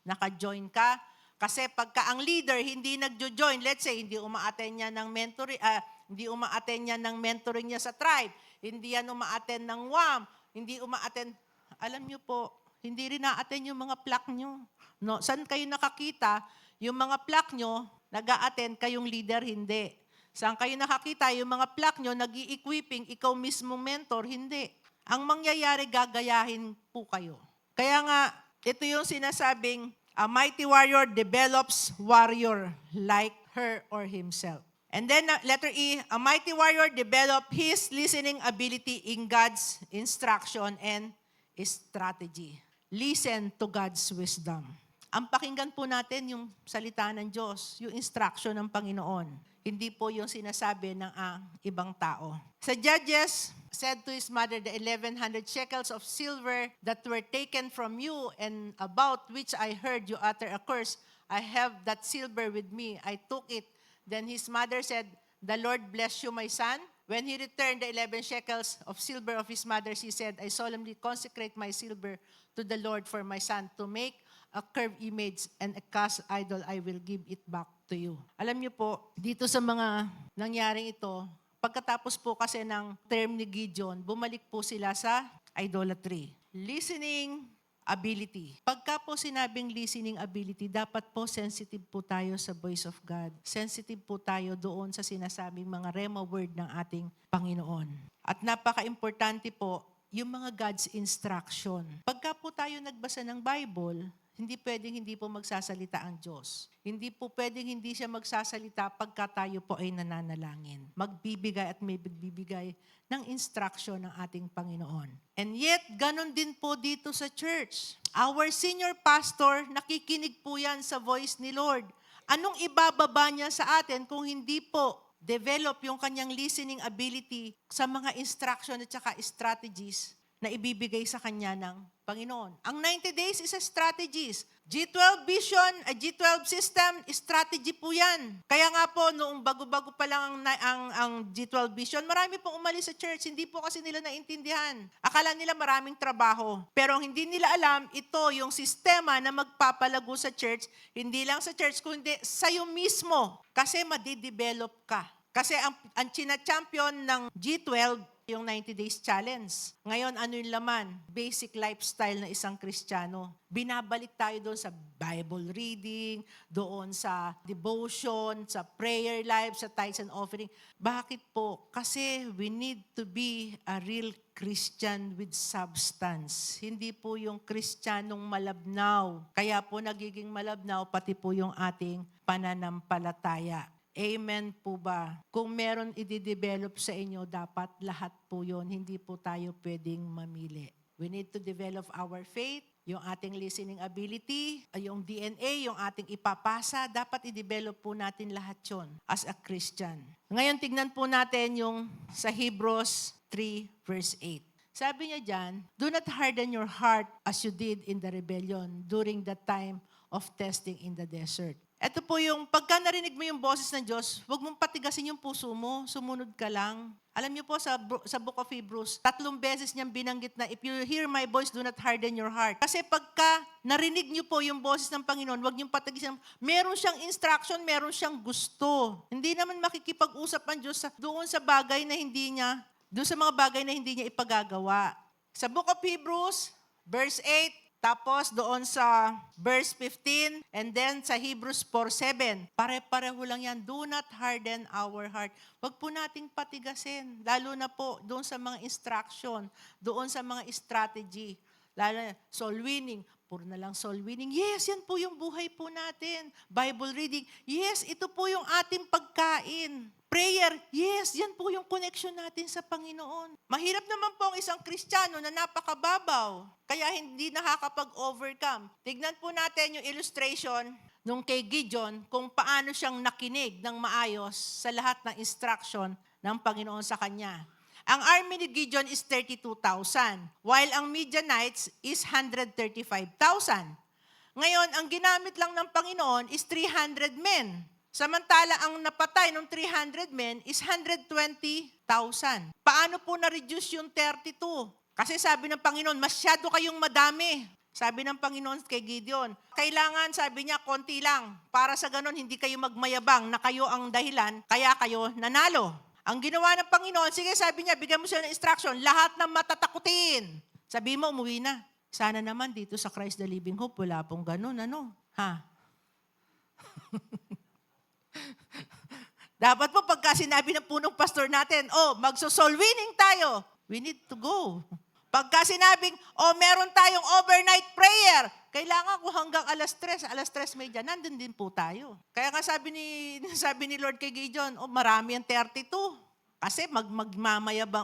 naka-join ka. Kasi pagka ang leader hindi nagjo-join, let's say, hindi uma-attend niya ng mentoring niya sa tribe, hindi yan uma-attend ng WAM, hindi uma-attend, alam niyo po, hindi rin na-attend yung mga plaque niyo. No, saan kayo nakakita? Yung mga plaque nyo, nag-a-attend, kayong leader, hindi. Saan kayo nakakita? Yung mga plaque nyo, nag-i-equipping, ikaw mismo mentor, hindi. Ang mangyayari, gagayahin po kayo. Kaya nga, ito yung sinasabing, a mighty warrior develops warrior like her or himself. And then, letter E, a mighty warrior develop his listening ability in God's instruction and strategy. Listen to God's wisdom. Ang pakinggan po natin yung salita ng Diyos, yung instruction ng Panginoon. Hindi po yung sinasabi ng ibang tao. Sa Judges, said to his mother, the 1,100 shekels of silver that were taken from you and about which I heard you utter a curse, I have that silver with me. I took it. Then his mother said, the Lord bless you, my son. When he returned the 11 shekels of silver of his mother, she said, I solemnly consecrate my silver to the Lord for my son to make a carved image and a cast idol, I will give it back to you. Alam niyo po, dito sa mga nangyaring ito, pagkatapos po kasi ng term ni Gideon, bumalik po sila sa idolatry. Listening ability. Pagka po sinabing listening ability, dapat po sensitive po tayo sa voice of God. Sensitive po tayo doon sa sinasabing mga rhema word ng ating Panginoon. At napaka-importante po, yung mga God's instruction. Pagka po tayo nagbasa ng Bible, hindi pwedeng hindi po magsasalita ang Diyos. Hindi po pwedeng hindi siya magsasalita pagka tayo po ay nananalangin. Magbibigay at may magbibigay ng instruction ng ating Panginoon. And yet, ganun din po dito sa church. Our senior pastor, nakikinig po yan sa voice ni Lord. Anong ibababa niya sa atin kung hindi po develop yung kanyang listening ability sa mga instruction at saka strategies na ibibigay sa kanya ng Panginoon. Ang 90 days is a strategies. G12 vision, a G12 system, strategy po yan. Kaya nga po, noong bago-bago pa lang ang G12 vision, marami pong umalis sa church. Hindi po kasi nila naintindihan. Akala nila maraming trabaho. Pero hindi nila alam, ito yung sistema na magpapalago sa church, hindi lang sa church, kundi sa'yo mismo. Kasi madidevelop ka. Kasi ang china-champion ng G12, yung 90 Days Challenge. Ngayon, ano yung laman? Basic lifestyle na isang Kristiyano. Binabalik tayo doon sa Bible reading, doon sa devotion, sa prayer life, sa tithes and offering. Bakit po? Kasi we need to be a real Christian with substance. Hindi po yung Kristiyanong malabnaw. Kaya po nagiging malabnaw pati po yung ating pananampalataya. Amen po ba? Kung meron i-develop sa inyo, dapat lahat po yun. Hindi po tayo pwedeng mamili. We need to develop our faith, yung ating listening ability, yung DNA, yung ating ipapasa. Dapat i-develop po natin lahat yun as a Christian. Ngayon, tignan po natin yung sa Hebrews 3 verse 8. Sabi niya dyan, do not harden your heart as you did in the rebellion during the time of testing in the desert. Ito po yung, pagka narinig mo yung boses ng Diyos, huwag mong patigasin yung puso mo, sumunod ka lang. Alam niyo po sa Book of Hebrews, 3 beses niyang binanggit na, if you hear my voice, do not harden your heart. Kasi pagka narinig niyo po yung boses ng Panginoon, huwag niyong patigasin. Meron siyang instruction, meron siyang gusto. Hindi naman makikipag-usap ang Diyos doon sa bagay na hindi niya, doon sa mga bagay na hindi niya ipagagawa. Sa Book of Hebrews, verse 8, tapos doon sa verse 15, and then sa Hebrews 4:7. Pare-pareho lang yan. Do not harden our heart. Huwag po nating patigasin. Lalo na po doon sa mga instruction, doon sa mga strategy. Lalo na, soul winning. Puro na lang soul winning. Yes, yan po yung buhay po natin. Bible reading. Yes, ito po yung ating pagkain. Prayer. Yes, yan po yung connection natin sa Panginoon. Mahirap naman po ang isang Kristiyano na napakababaw. Kaya hindi nakakapag-overcome. Tignan po natin yung illustration nung kay Gideon kung paano siyang nakinig ng maayos sa lahat ng instruction ng Panginoon sa kanya. Ang army ni Gideon is 32,000, while ang Midianites is 135,000. Ngayon, ang ginamit lang ng Panginoon is 300 men. Samantala, ang napatay ng 300 men is 120,000. Paano po na-reduce yung 32? Kasi sabi ng Panginoon, masyado kayong madami. Sabi ng Panginoon kay Gideon, kailangan, sabi niya, konti lang. Para sa ganon, hindi kayo magmayabang na kayo ang dahilan, kaya kayo nanalo. Ang ginawa ng Panginoon, sige, sabi niya, bigyan mo sila ng instruction, lahat ng matatakutin. Sabi mo, umuwi na. Sana naman dito sa Christ the Living Hope, wala pong ganun, ano? Ha? Dapat po pagka sinabi ng punong pastor natin, magso-soul winning tayo, we need to go. Pagka sinabing, meron tayong overnight prayer, kailangan ko hanggang alas 3:30, nandun din po tayo. Kaya nga sabi ni Lord kay Gideon, marami ang 32. Kasi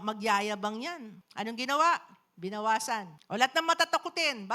magyayabang yan. Anong ginawa? Binawasan. Lahat ng matatakutin,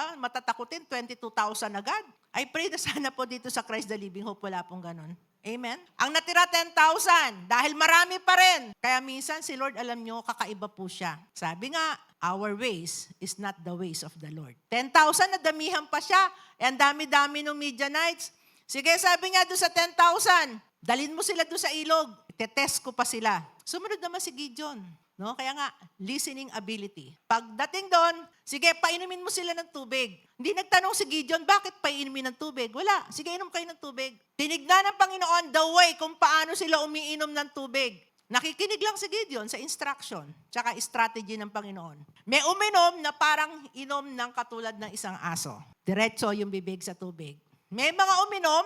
22,000 agad. I pray na sana po dito sa Christ the Living Hope, wala pong ganun. Amen? Ang natira 10,000, dahil marami pa rin. Kaya minsan si Lord, alam nyo, kakaiba po siya. Sabi nga, our ways is not the ways of the Lord. 10,000, nadamihan pa siya. Ang dami-dami ng Midianites. Sige, sabi niya doon sa 10,000, dalhin mo sila doon sa ilog. Itetest ko pa sila. Sumunod naman si Gideon. No? Kaya nga, listening ability. Pagdating doon, sige, painumin mo sila ng tubig. Hindi nagtanong si Gideon, bakit painumin ng tubig? Wala, sige, inom kayo ng tubig. Tinignan ng Panginoon the way kung paano sila umiinom ng tubig. Nakikinig lang si Gideon sa instruction, tsaka strategy ng Panginoon. May uminom na parang inom ng katulad ng isang aso. Diretso yung bibig sa tubig. May mga uminom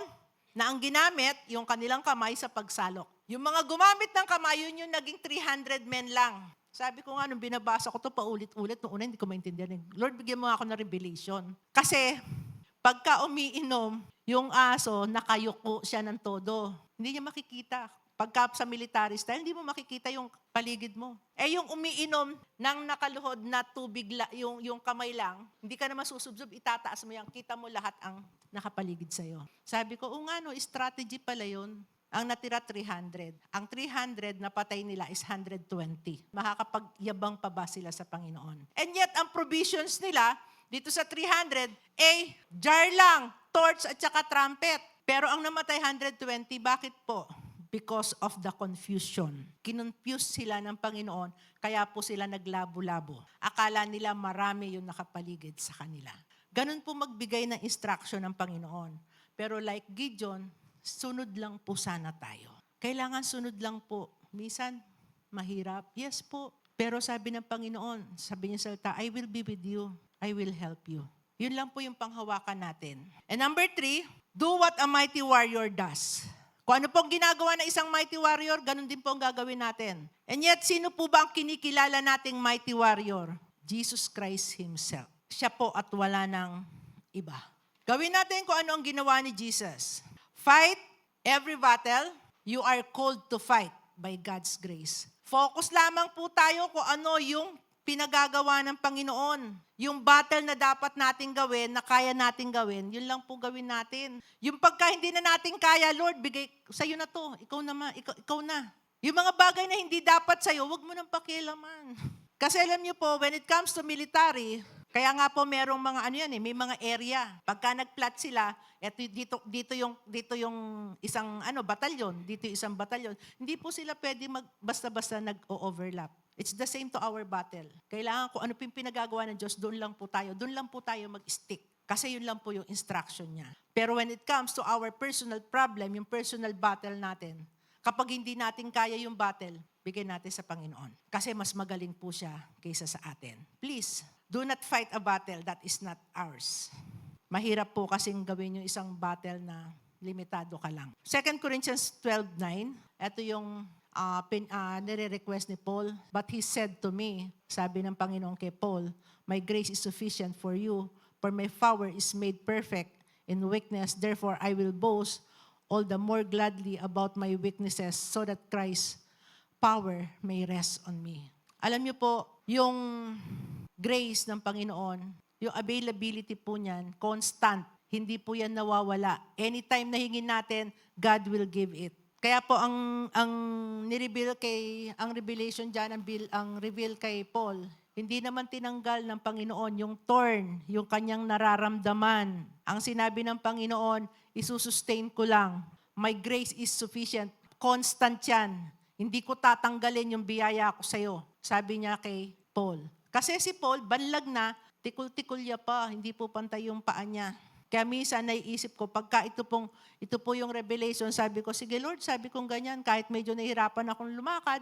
na ang ginamit, yung kanilang kamay sa pagsalok. Yung mga gumamit ng kamay, yun yung naging 300 men lang. Sabi ko nga, nung binabasa ko to paulit-ulit, noong una hindi ko maintindihan. Lord, bigyan mo ako ng revelation. Kasi, pagka umiinom, yung aso, nakayuko siya ng todo. Hindi niya makikita. Pagka sa military style, hindi mo makikita yung paligid mo. Yung umiinom ng nakaluhod na tubig, yung kamay lang, hindi ka na masusubsob, itataas mo yan, kita mo lahat ang nakapaligid sa'yo. Sabi ko, strategy pala yun. Ang natira 300. Ang 300 na patay nila is 120. Makakapagyabang pa ba sila sa Panginoon? And yet, ang provisions nila, dito sa 300, jar lang, torch at saka trumpet. Pero ang namatay 120, bakit po? Because of the confusion. Kinonfuse sila ng Panginoon, kaya po sila naglabo-labo. Akala nila marami yung nakapaligid sa kanila. Ganun po magbigay ng instruction ng Panginoon. Pero like Gideon, sunod lang po sana tayo. Kailangan sunod lang po. Minsan, mahirap. Yes po. Pero sabi ng Panginoon, sabi niya sa salita, I will be with you. I will help you. Yun lang po yung panghawakan natin. And number 3, do what a mighty warrior does. Kung ano pong ginagawa ng isang mighty warrior, ganun din po ang gagawin natin. And yet, sino po ba ang kinikilala nating mighty warrior? Jesus Christ Himself. Siya po at wala nang iba. Gawin natin kung ano ang ginawa ni Jesus. Fight every battle you are called to fight by God's grace. Focus lamang po tayo kung ano yung pinagagawa ng Panginoon. Yung battle na dapat nating gawin, na kaya nating gawin, yun lang po gawin natin. Yung pagka hindi na natin kaya, Lord, bigay sa'yo na to. Ikaw na. Yung mga bagay na hindi dapat sa'yo, wag mo nang pakialaman. Kasi alam niyo po, when it comes to military, kaya nga po merong mga may mga area. Pagka nag-plot sila, dito yung isang batalyon, dito yung isang batalyon. Hindi po sila pwede basta-basta nag-overlap. It's the same to our battle. Kailangan kung ano pinagagawa ng Diyos, doon lang po tayo mag-stick. Kasi yun lang po yung instruction niya. Pero when it comes to our personal problem, yung personal battle natin, kapag hindi natin kaya yung battle, bigay natin sa Panginoon. Kasi mas magaling po siya kaysa sa atin. Please, do not fight a battle that is not ours. Mahirap po kasing gawin yung isang battle na limitado ka lang. 2 Corinthians 12:9, ito yung nire-request ni Paul. But he said to me, sabi ng Panginoon kay Paul, "My grace is sufficient for you, for my power is made perfect in weakness. Therefore, I will boast all the more gladly about my weaknesses so that Christ's power may rest on me." Alam niyo po, yung grace ng Panginoon, yung availability po niyan, constant. Hindi po yan nawawala. Anytime na hingin natin, God will give it. Kaya po ang revelation diyan, ang reveal kay Paul, hindi naman tinanggal ng Panginoon yung thorn, yung kanyang nararamdaman. Ang sinabi ng Panginoon, isusustain ko lang. My grace is sufficient. Constant yan. Hindi ko tatanggalin yung biyaya ko sa'yo. Sabi niya kay Paul. Kasi si Paul, banlag na, tikul-tikul niya pa, hindi po pantay yung paa niya. Kaya minsan naiisip ko, pagka ito po yung revelation, sabi ko, sige Lord, sabi kong ganyan, kahit medyo nahihirapan akong lumakad,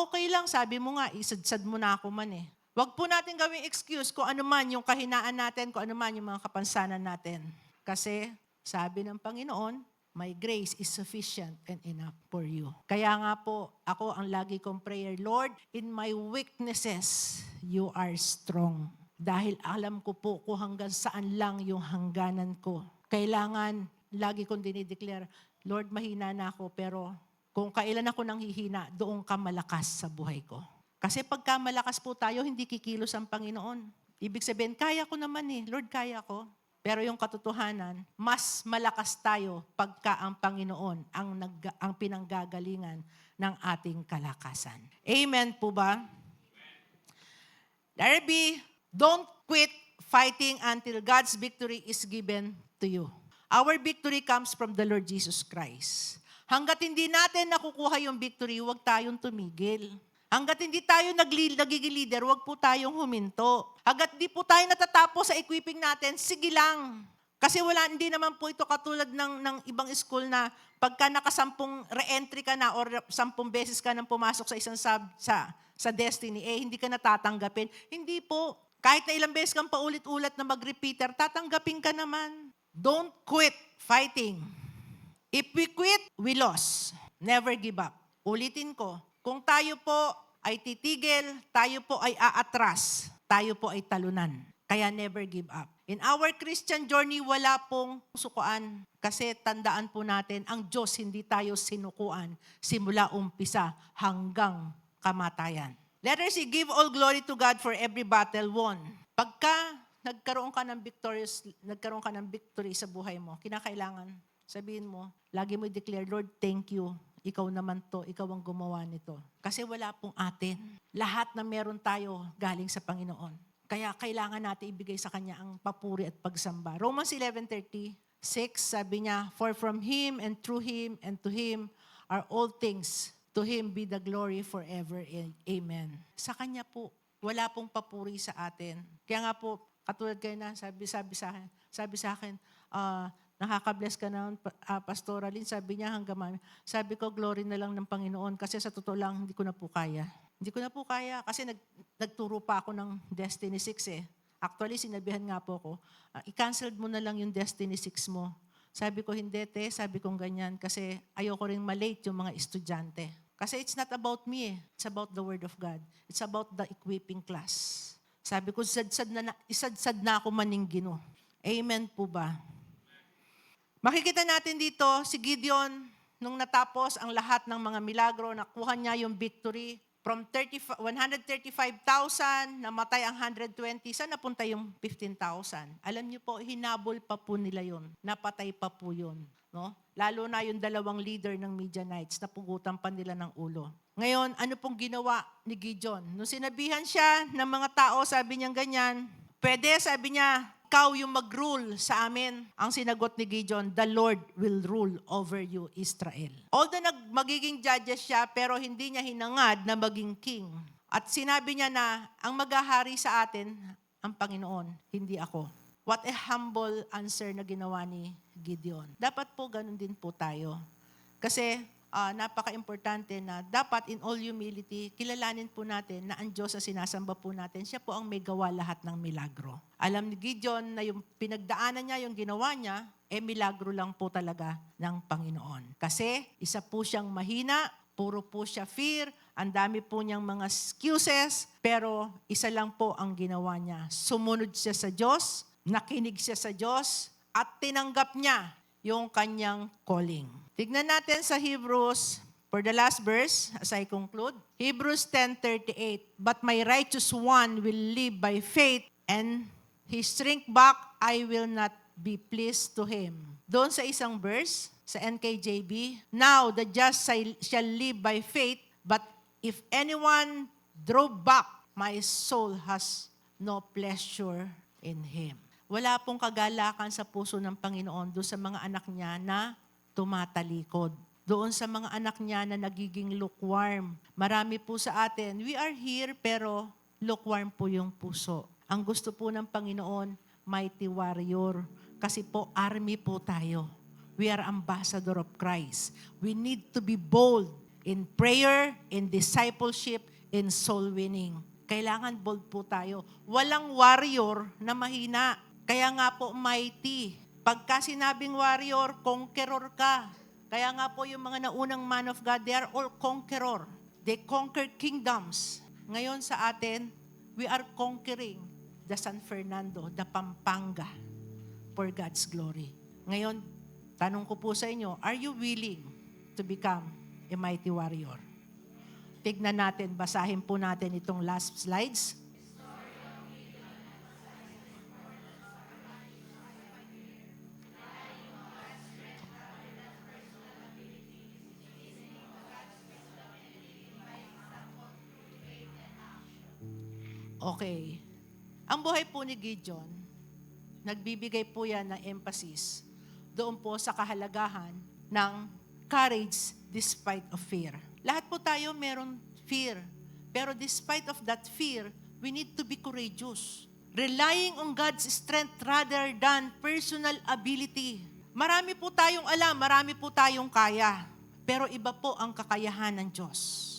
okay lang, sabi mo nga, isadsad mo na ako man eh. Huwag po natin gawing excuse kung ano man yung kahinaan natin, kung ano man yung mga kapansanan natin. Kasi, sabi ng Panginoon, my grace is sufficient and enough for you. Kaya nga po, ako ang lagi kong prayer, Lord, in my weaknesses, you are strong. Dahil alam ko po kung hanggang saan lang yung hangganan ko. Kailangan, lagi kong dinideclare, Lord, mahina na ako, pero kung kailan ako nang hihina, doon ka malakas sa buhay ko. Kasi pagka malakas po tayo, hindi kikilos ang Panginoon. Ibig sabihin, kaya ko naman eh. Lord, kaya ko. Pero yung katotohanan, mas malakas tayo pagka ang Panginoon ang pinanggagalingan ng ating kalakasan. Amen po ba? Darby, don't quit fighting until God's victory is given to you. Our victory comes from the Lord Jesus Christ. Hanggat hindi natin nakukuha yung victory, huwag tayong tumigil. Hanggat hindi tayo nagiging leader, huwag po tayong huminto. Hanggat di po tayo natatapos sa equipping natin, sige lang. Kasi hindi naman po ito katulad ng ibang school na pagka nakasampung re-entry ka na or 10 beses ka nang pumasok sa isang sa Destiny, hindi ka natatanggapin. Hindi po. Kahit na ilang beses kang paulit-ulit na mag-repeater, tatanggapin ka naman. Don't quit fighting. If we quit, we lost. Never give up. Ulitin ko, kung tayo po ay titigil, tayo po ay aatras, tayo po ay talunan. Kaya never give up. In our Christian journey, wala pong sukuan. Kasi tandaan po natin, ang Diyos hindi tayo sinukuan simula umpisa hanggang kamatayan. Letter C, give all glory to God for every battle won. Pagka nagkaroon ka ng victory sa buhay mo, kinakailangan sabihin mo, lagi mo i-declare, Lord, thank you. Ikaw naman to, ikaw ang gumawa nito. Kasi wala pong atin. Lahat na meron tayo galing sa Panginoon. Kaya kailangan natin ibigay sa Kanya ang papuri at pagsamba. Romans 11:36, sabi niya, for from Him and through Him and to Him are all things. To Him be the glory forever. Amen. Sa Kanya po, wala pong papuri sa atin. Kaya nga po, katulad kayo na sabi sa akin, nakaka-bless ka na, Pastor Alin, sabi niya hanggang mami. Sabi ko, glory na lang ng Panginoon kasi sa totoo lang, hindi ko na po kaya. Hindi ko na po kaya kasi nagturo pa ako ng Destiny 6 eh. Actually, sinabihan nga po ko, i-cancel mo na lang yung Destiny 6 mo. Sabi ko, hindi te, sabi kong ganyan kasi ayoko rin malate yung mga estudyante. Kasi it's not about me eh. It's about the Word of God. It's about the equipping class. Sabi ko, isadsad na ako maninggino. Amen po ba? Makikita natin dito, si Gideon, nung natapos ang lahat ng mga milagro, nakuha niya yung victory. From 135,000, namatay ang 120, saan napunta yung 15,000? Alam niyo po, hinabol pa po nila yun. Napatay pa po yun. No? Lalo na yung 2 leader ng Midianites, napugutan pa nila ng ulo. Ngayon, ano pong ginawa ni Gideon? Nung sinabihan siya ng mga tao, sabi niya ganyan, pwede, sabi niya, ikaw yung mag-rule sa amin. Ang sinagot ni Gideon, the Lord will rule over you, Israel. Although magiging judges siya, pero hindi niya hinangad na maging king. At sinabi niya na, ang maghahari sa atin, ang Panginoon, hindi ako. What a humble answer na ginawa ni Gideon. Dapat po ganun din po tayo. Kasi napaka-importante na dapat in all humility, kilalanin po natin na ang Diyos na sinasamba po natin, siya po ang may gawa lahat ng milagro. Alam ni Gideon na yung pinagdaanan niya, yung ginawa niya, milagro lang po talaga ng Panginoon. Kasi isa po siyang mahina, Puro po siya fear, ang dami po niyang mga excuses, pero isa lang po ang ginawa niya. Sumunod siya sa Diyos, nakinig siya sa Diyos, at tinanggap niya yung kanyang calling. Tignan natin sa Hebrews, for the last verse, as I conclude, Hebrews 10:38, "But my righteous one will live by faith, and he shrink back, I will not be pleased to him." Doon sa isang verse, sa NKJV, "Now the just shall live by faith, but if anyone draw back, my soul has no pleasure in him." Wala pong kagalakan sa puso ng Panginoon doon sa mga anak niya na tumatalikod. Doon sa mga anak niya na nagiging lukewarm. Marami po sa atin, we are here pero lukewarm po yung puso. Ang gusto po ng Panginoon, mighty warrior. Kasi po, army po tayo. We are ambassador of Christ. We need to be bold in prayer, in discipleship, in soul winning. Kailangan bold po tayo. Walang warrior na mahina. Kaya nga po mighty. Pagka sinabing warrior, conqueror ka. Kaya nga po yung mga naunang man of God, they are all conqueror. They conquered kingdoms. Ngayon sa atin, we are conquering the San Fernando, the Pampanga, for God's glory. Ngayon, tanong ko po sa inyo, are you willing to become a mighty warrior? Tignan natin, basahin po natin itong last slides. Okay. Ang buhay po ni Gideon, nagbibigay po yan ng emphasis doon po sa kahalagahan ng courage despite of fear. Lahat po tayo meron fear. Pero despite of that fear, we need to be courageous. Relying on God's strength rather than personal ability. Marami po tayong alam, marami po tayong kaya. Pero iba po ang kakayahan ng Diyos.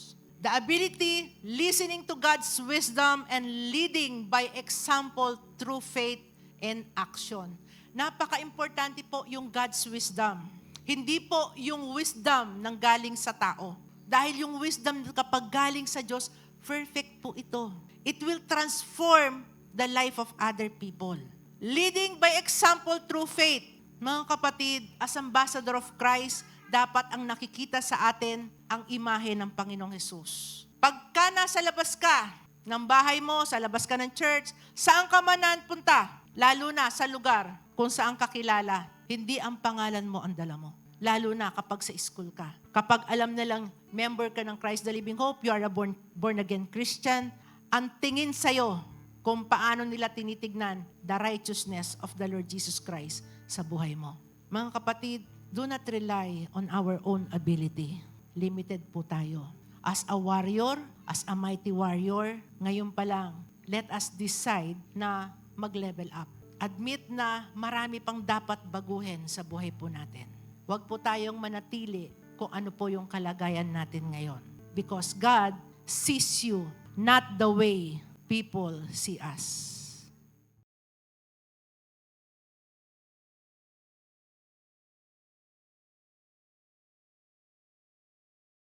The ability, listening to God's wisdom and leading by example through faith and action. Napaka-importante po yung God's wisdom. Hindi po yung wisdom ng galing sa tao. Dahil yung wisdom kapag galing sa Diyos, perfect po ito. It will transform the life of other people. Leading by example through faith. Mga kapatid, as ambassador of Christ, dapat ang nakikita sa atin ang imahe ng Panginoong Hesus. Pagka nasa labas ka ng bahay mo, sa labas ka ng church, saan ka man punta, lalo na sa lugar kung saan ka kilala, hindi ang pangalan mo ang dala mo. Lalo na kapag sa school ka. Kapag alam na lang, member ka ng Christ the Living Hope, you are a born again Christian, ang tingin sa'yo kung paano nila tinitignan the righteousness of the Lord Jesus Christ sa buhay mo. Mga kapatid, do not rely on our own ability. Limited po tayo. As a warrior, as a mighty warrior, ngayon pa lang, let us decide na mag-level up. Admit na marami pang dapat baguhin sa buhay po natin. Huwag po tayong manatili kung ano po yung kalagayan natin ngayon. Because God sees you not the way people see us.